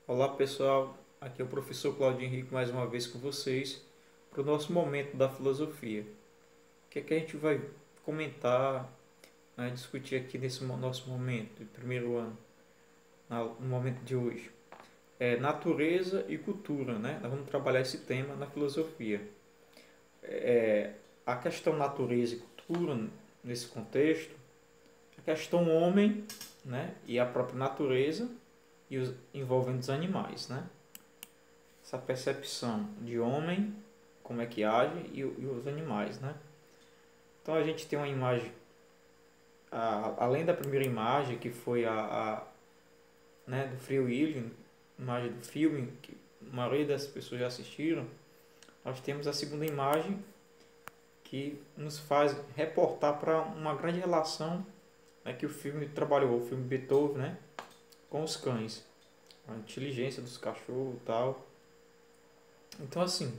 Olá pessoal, aqui é o professor Claudio Henrique mais uma vez com vocês para o nosso momento da filosofia. O que é que a gente vai comentar, né, discutir aqui nesse nosso momento de primeiro ano, no momento de hoje? É natureza e cultura, né? Nós vamos trabalhar esse tema na filosofia. A questão natureza e cultura nesse contexto, a questão homem, né, e a própria natureza e os envolvendo os animais, né? Essa percepção de homem, como é que age e os animais, né? Então a gente tem uma imagem, além da primeira imagem que foi né, do Free Willy, imagem do filme que a maioria das pessoas já assistiram, nós temos a segunda imagem que nos faz reportar para uma grande relação, né, que o filme trabalhou, o filme Beethoven, né, com os cães, a inteligência dos cachorros e tal. Então assim,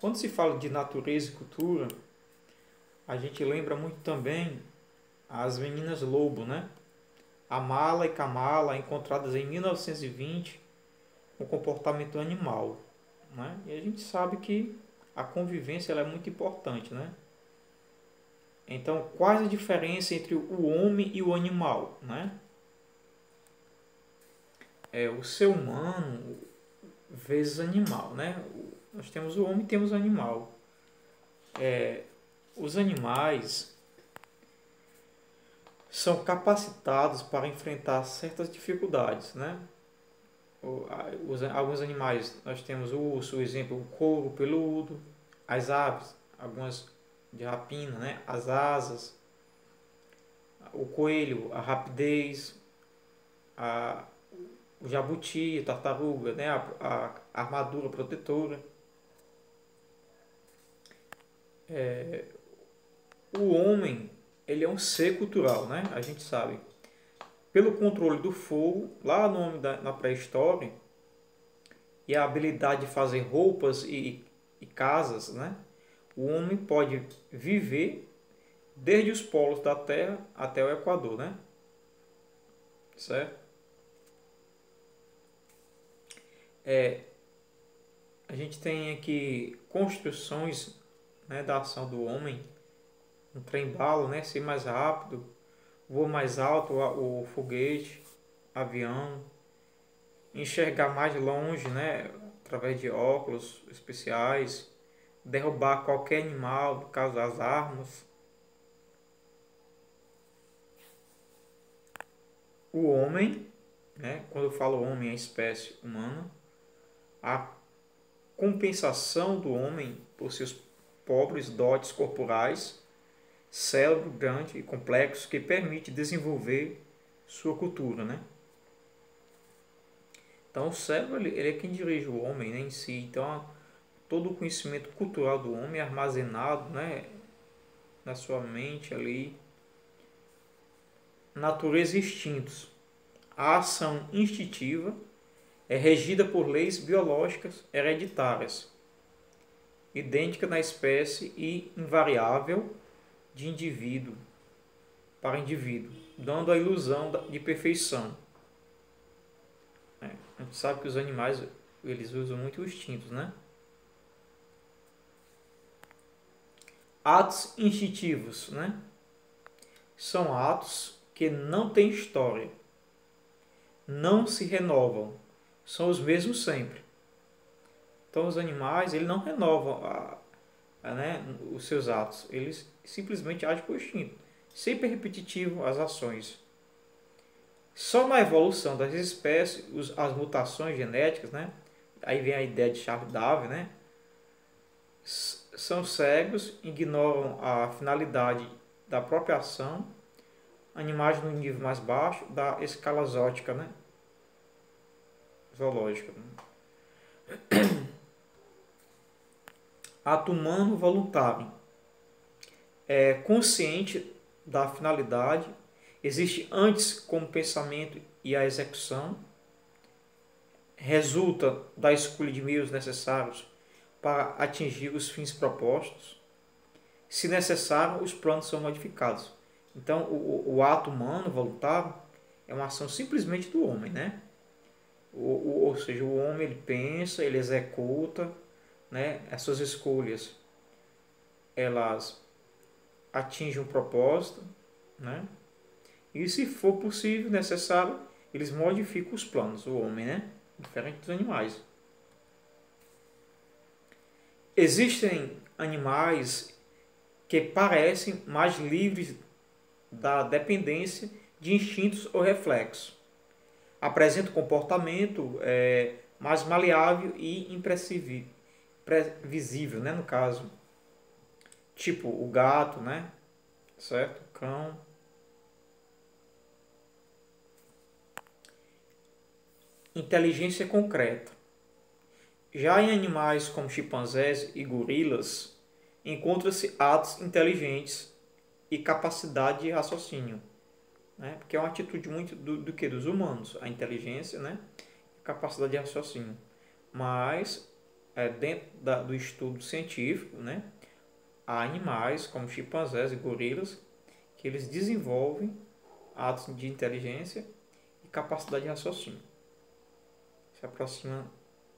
quando se fala de natureza e cultura, a gente lembra muito também as meninas lobo, né? A Mala e Kamala, encontradas em 1920, com comportamento animal, né? E a gente sabe que a convivência ela é muito importante, né? Então, quais a diferença entre o homem e o animal, né? É o ser humano vezes animal, né? Nós temos o homem e temos o animal. Os animais são capacitados para enfrentar certas dificuldades, né? Alguns animais, nós temos o urso, o exemplo, o couro peludo, as aves, algumas de rapina, né? As asas, o coelho, a rapidez, a, o jabuti, a tartaruga, né? A armadura protetora. O homem, ele é um ser cultural, né? A gente sabe. Pelo controle do fogo, lá na pré-história, e a habilidade de fazer roupas e casas, né? O homem pode viver desde os polos da Terra até o Equador, né? Certo? A gente tem aqui construções, né, da ação do homem, um trem-bala, né? Ser mais rápido, voo mais alto, o foguete, avião, enxergar mais longe, né? Através de óculos especiais, derrubar qualquer animal, no caso as armas. O homem, né? Quando eu falo homem, é a espécie humana, a compensação do homem por seus pobres dotes corporais, cérebro grande e complexo que permite desenvolver sua cultura, né? Então o cérebro ele é quem dirige o homem, né, em si. Então todo o conhecimento cultural do homem é armazenado, né, na sua mente ali. Natureza e instintos. A ação instintiva é regida por leis biológicas hereditárias, idêntica na espécie e invariável de indivíduo para indivíduo, dando a ilusão de perfeição. A gente sabe que os animais eles usam muito os instintos, né? Atos instintivos, né? São atos que não têm história, não se renovam, são os mesmos sempre. Então os animais eles não renovam né, os seus atos, eles simplesmente agem por instinto, sempre repetitivo as ações. Só na evolução das espécies, as mutações genéticas, né? Aí vem a ideia de Charles Darwin, né? São cegos, ignoram a finalidade da própria ação, animais no nível mais baixo da escala zoológica, né? Zoológica. Ato humano voluntário. É consciente da finalidade, existe antes como pensamento e a execução, resulta da escolha de meios necessários para atingir os fins propostos. Se necessário, os planos são modificados. Então, o ato humano voluntário é uma ação simplesmente do homem, né? Ou seja, o homem ele pensa, ele executa, né? As suas escolhas, elas atingem um propósito, né? E se for possível, necessário, eles modificam os planos, o homem, né? Diferente dos animais. Existem animais que parecem mais livres da dependência de instintos ou reflexos. Apresentam comportamento mais maleável e imprevisível, né? No caso, tipo o gato, né? Certo? O cão. Inteligência concreta. Já em animais como chimpanzés e gorilas, encontra-se atos inteligentes e capacidade de raciocínio, né? Porque é uma atitude muito do que? Dos humanos, a inteligência, né? A capacidade de raciocínio. Mas, dentro do estudo científico, né? Há animais como chimpanzés e gorilas que eles desenvolvem atos de inteligência e capacidade de raciocínio. Se aproxima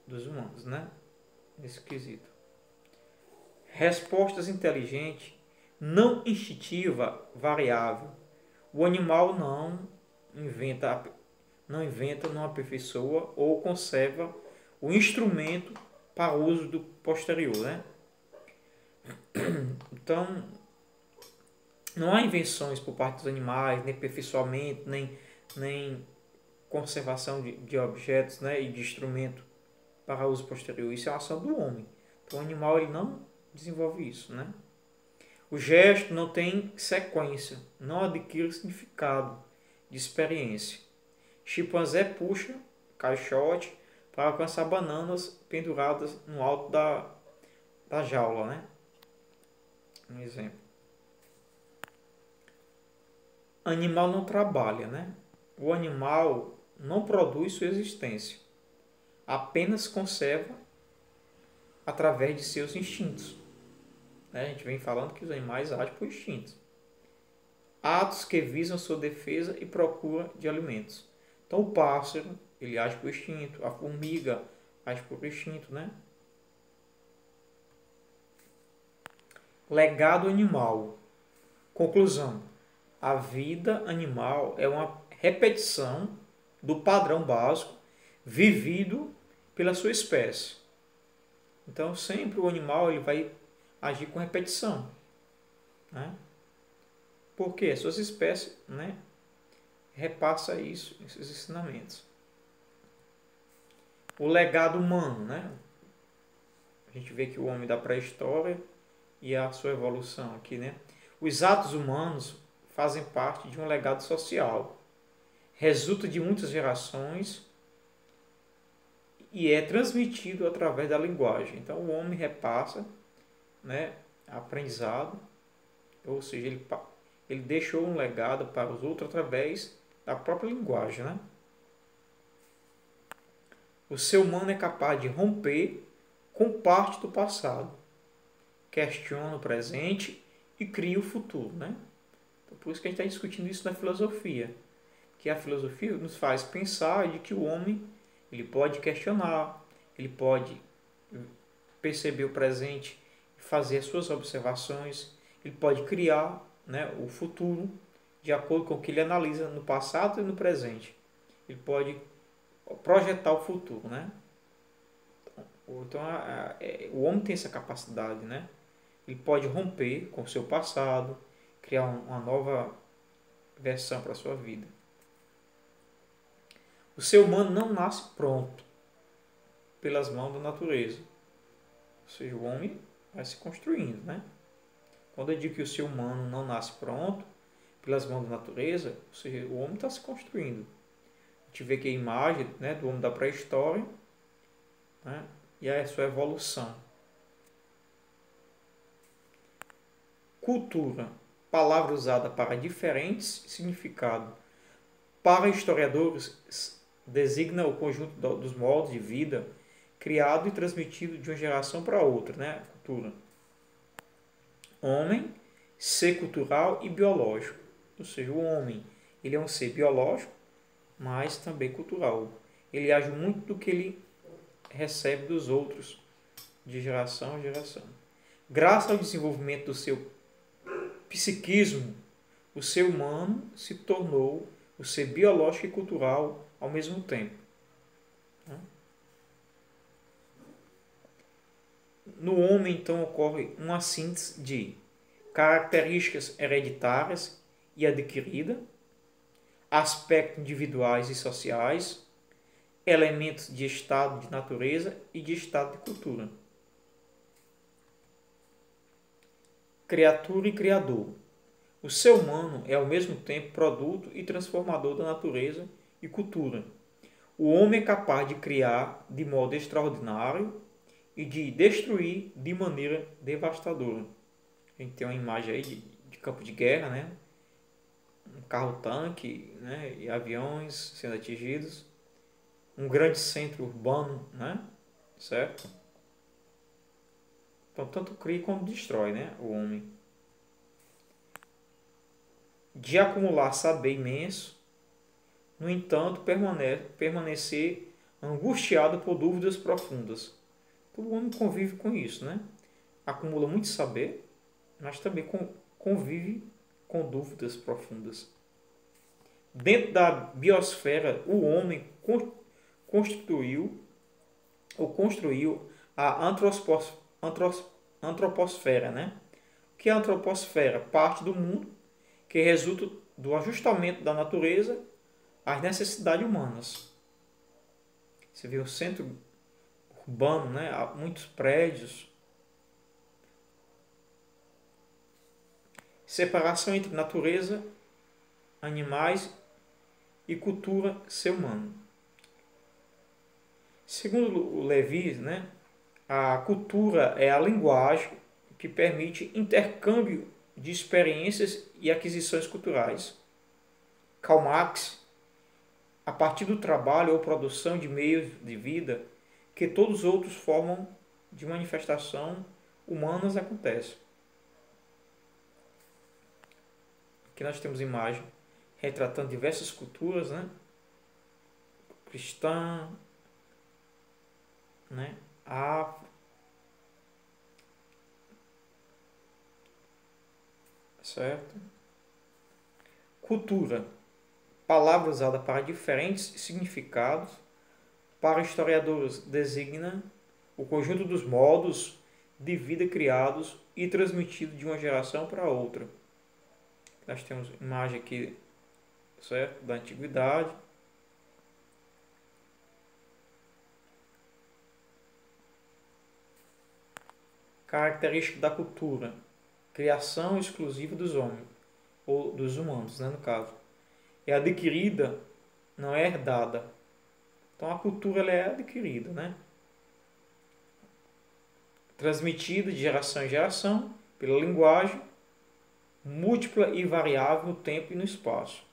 dos humanos, né? Nesse quesito. Respostas inteligentes, não instintiva, variável. O animal não aperfeiçoa ou conserva o instrumento para uso do posterior, né? Então, não há invenções por parte dos animais, nem aperfeiçoamento, nem conservação de objetos, né, e de instrumento para uso posterior. Isso é uma ação do homem. Então, o animal ele não desenvolve isso, né? O gesto não tem sequência, não adquire significado de experiência. Chimpanzé puxa caixote para alcançar bananas penduradas no alto da jaula, né? Um exemplo. Animal não trabalha, né? O animal não produz sua existência, apenas conserva através de seus instintos. A gente vem falando que os animais agem por instintos. Atos que visam sua defesa e procura de alimentos. Então o pássaro, ele age por instinto, a formiga age por instinto, né? Legado animal. Conclusão. A vida animal é uma repetição do padrão básico vivido pela sua espécie. Então sempre o animal ele vai agir com repetição, né? Porque as suas espécies, né, repassa isso, esses ensinamentos. O legado humano, né? A gente vê que o homem da pré-história e a sua evolução aqui, né? Os atos humanos fazem parte de um legado social. Resulta de muitas gerações e é transmitido através da linguagem. Então o homem repassa, né, aprendizado, ou seja, ele deixou um legado para os outros através da própria linguagem, né? O ser humano é capaz de romper com parte do passado, questiona o presente e cria o futuro, né? Então, por isso que a gente está discutindo isso na filosofia, que a filosofia nos faz pensar de que o homem ele pode questionar, ele pode perceber o presente, fazer as suas observações, ele pode criar, né, o futuro de acordo com o que ele analisa no passado e no presente. Ele pode projetar o futuro, né? Então, o homem tem essa capacidade, né? Ele pode romper com o seu passado, criar uma nova versão para a sua vida. O ser humano não nasce pronto pelas mãos da natureza. Ou seja, o homem vai se construindo, né? Quando eu digo que o ser humano não nasce pronto pelas mãos da natureza, ou seja, o homem está se construindo. A gente vê que a imagem, né, do homem da pré-história, né, e a sua evolução. Cultura, palavra usada para diferentes significados. Para historiadores, designa o conjunto dos modos de vida criado e transmitido de uma geração para outra, né? Cultura. Homem, ser cultural e biológico. Ou seja, o homem ele é um ser biológico, mas também cultural. ele age muito do que ele recebe dos outros, de geração a geração. Graças ao desenvolvimento do seu psiquismo, o ser humano se tornou o ser biológico e cultural ao mesmo tempo. No homem, então, ocorre uma síntese de características hereditárias e adquiridas, aspectos individuais e sociais, elementos de estado de natureza e de estado de cultura. Criatura e criador. O ser humano é ao mesmo tempo produto e transformador da natureza e cultura. O homem é capaz de criar de modo extraordinário e de destruir de maneira devastadora. A gente tem uma imagem aí de campo de guerra, né? Um carro-tanque, né? E aviões sendo atingidos. Um grande centro urbano, né? Certo? Então, tanto cria como destrói, né? O homem. De acumular saber imenso, no entanto, permanecer angustiado por dúvidas profundas. Todo homem convive com isso, né? Acumula muito saber, mas também convive com dúvidas profundas. Dentro da biosfera, o homem construiu a antroposfera, né? O que é a antroposfera? Parte do mundo que resulta do ajustamento da natureza às necessidades humanas. Você vê o centro urbano, né? Há muitos prédios. Separação entre natureza, animais e cultura ser humano. Segundo o Levi, né? A cultura é a linguagem que permite intercâmbio de experiências e aquisições culturais. Karl Marx, a partir do trabalho ou produção de meios de vida que todos os outros formam de manifestação humanas acontece. Aqui nós temos imagem retratando diversas culturas, né? Cristã, né? Afro, certo? Cultura, palavra usada para diferentes significados, para historiadores designa o conjunto dos modos de vida criados e transmitidos de uma geração para outra. Nós temos imagem aqui, certo? Da antiguidade. Característica da cultura: criação exclusiva dos homens, ou dos humanos, né, no caso. É adquirida, não é herdada. Então a cultura ela é adquirida, né? Transmitida de geração em geração pela linguagem, múltipla e variável no tempo e no espaço.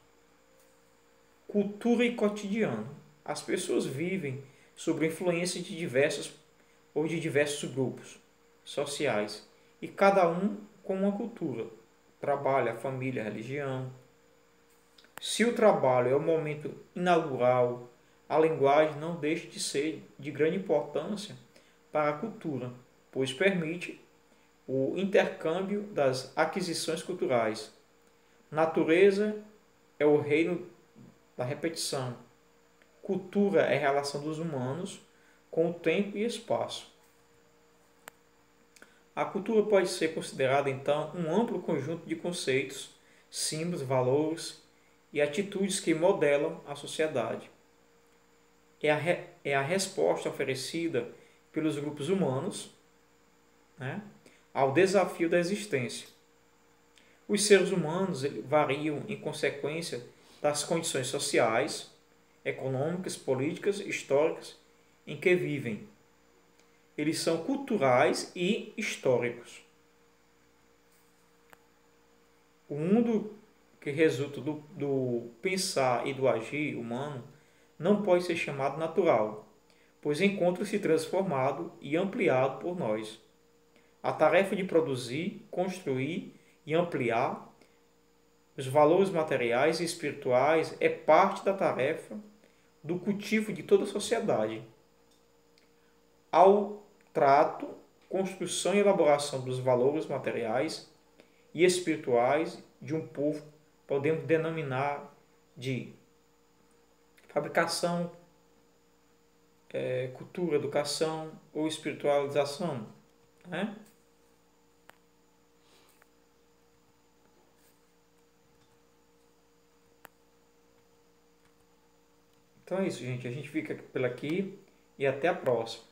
Cultura e cotidiano. As pessoas vivem sob a influência de diversos grupos sociais e cada um com uma cultura. Trabalho, a família, a religião. Se o trabalho é o momento inaugural, a linguagem não deixa de ser de grande importância para a cultura, pois permite o intercâmbio das aquisições culturais. Natureza é o reino da repetição. Cultura é a relação dos humanos com o tempo e espaço. A cultura pode ser considerada, então, um amplo conjunto de conceitos, símbolos, valores e atitudes que modelam a sociedade. É a resposta oferecida pelos grupos humanos, né, ao desafio da existência. Os seres humanos variam em consequência das condições sociais, econômicas, políticas, históricas em que vivem. Eles são culturais e históricos. O mundo que resulta do pensar e do agir humano não pode ser chamado natural, pois encontra-se transformado e ampliado por nós. A tarefa de produzir, construir e ampliar os valores materiais e espirituais é parte da tarefa do cultivo de toda a sociedade, ao trato, construção e elaboração dos valores materiais e espirituais de um povo, podemos denominar de fabricação, cultura, educação ou espiritualização, né? Então é isso, gente. A gente fica por aqui e até a próxima.